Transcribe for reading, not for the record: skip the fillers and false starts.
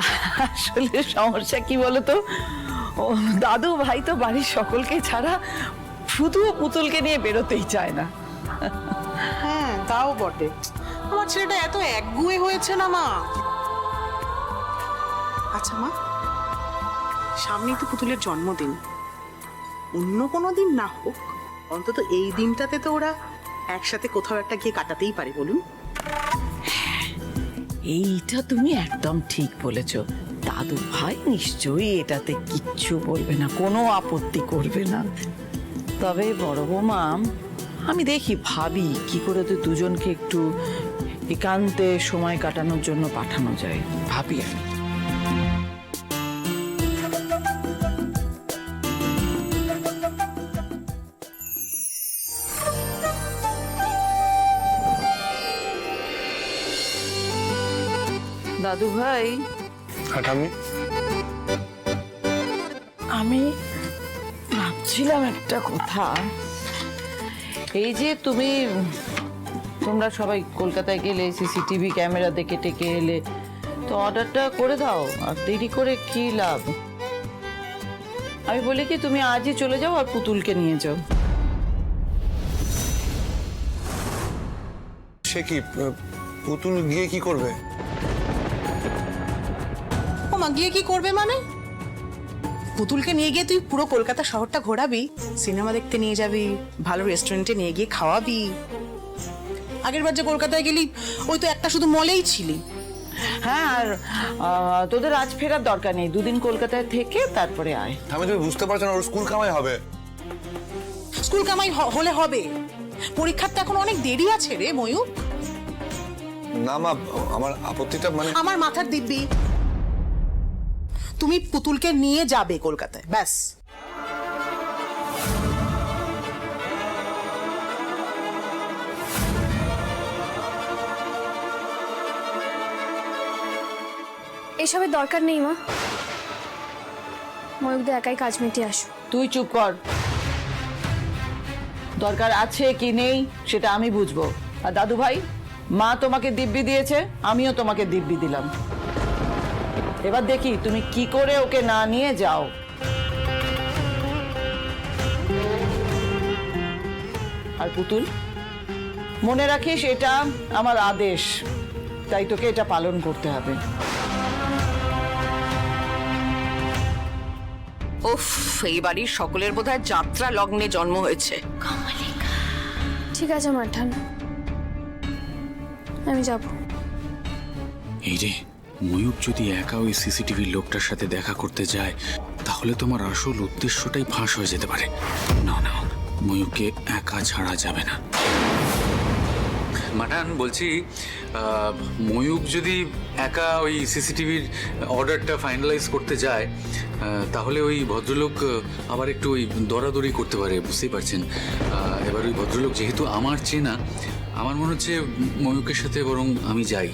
আসলে সমস্যা কি বলতো, ও দাদু ভাই তো বাড়ির সকলকে ছাড়া শুধু পুতুলকে নিয়ে বেরোতেই চায় না। হ্যাঁ তাও বটে, আমার ছেলেটা এত একগুঁয়ে হয়েছে না মা। আচ্ছা মা, সামনেই তো পুতুলের জন্মদিন, অন্য কোনো দিন না হোক, অন্তত এই দিনটাতে তো ওরা একসাথে কোথাও একটা গিয়ে কাটাতেই পারে, বলুন। এইটা তুমি একদম ঠিক বলেছো, দাদু ভাই নিশ্চয়ই এটাতে কিচ্ছু বলবে না, কোনো আপত্তি করবে না। তবে বড় বৌমা, আমি দেখি ভাবি কি করে তো দুজনকে একটু একান্তে সময় কাটানোর জন্য পাঠানো যায়, ভাবি আমি। দাদু ভাই, আমি ভাবছিলাম একটা কথা। এই যে তোমরা সবাই কলকাতায় গেলে, সিসিটিভি ক্যামেরা দেখে টেকে এলে, তো অর্ডারটা করে দাও, আর দেরি করে কি লাভ। আমি বলি কি, তুমি আজই চলে যাও আর পুতুলকে নিয়ে যাও। সে কি, পুতুল গিয়ে কি করবে? ও মা, গিয়ে কি করবে মানে? পুতুলকে নিয়ে গিয়ে তুই পুরো কলকাতা শহরটা ঘোরাবি, সিনেমা দেখতে নিয়ে যাবি, ভালো রেস্টুরেন্টে নিয়ে গিয়ে খাওয়াবি। আগের বার যে কলকাতায় গেলি, ওই তো একটা শুধু মলেই ছিলি। হ্যাঁ, আর তোদের আজ ফেরার দরকার নেই, দুদিন কলকাতায় থেকে তারপরে আয়। আমি, তুমি বুঝতে পারছো না, ওর স্কুল কামাই হবে। স্কুল কামাই হলে হবে, পরীক্ষার তো এখন অনেক দেরি আছে রে ময়ূর। না মা, আমার আপত্তিটা মানে, আমার মাথার দিব্যি, তুমি পুতুলকে নিয়ে যাবে কলকাতায়, ব্যাস। এসবের দরকার নেই মা, ময়ূকদা একাই কাজ মিটিয়ে আসো। তুই চুপ কর, দরকার আছে কি নেই সেটা আমি বুঝবো। আর দাদু ভাই, মা তোমাকে দিব্যি দিয়েছে, আমিও তোমাকে দিব্যি দিলাম। এবার দেখি তুমি কি করে ওকে না নিয়ে যাও। আর পুতুল, মনে রাখিস এটা আমার আদেশ, তাই তোকে এটা পালন করতে হবে। উফ, এই বাড়ির সকলের বোধহয় যাত্রা লগ্নে জন্ম হয়েছে। ঠিক আছে মাঠান, আমি যাব। এই রে, ময়ূক যদি একা ওই সিসিটিভির লোকটার সাথে দেখা করতে যায়, তাহলে তোমার আসল উদ্দেশ্যটাই ফাঁস হয়ে যেতে পারে। না না, ময়ূককে একা ছাড়া যাবে না। মাঠান, বলছি ময়ূক যদি একা ওই সিসিটিভির অর্ডারটা ফাইনালাইজ করতে যায়, তাহলে ওই ভদ্রলোক আবার একটু ওই দরাদরি করতে পারে, বুঝতেই পারছেন। এবার ওই ভদ্রলোক যেহেতু আমার চেনা, আমার মনে হচ্ছে ময়ূকের সাথে বরং আমি যাই।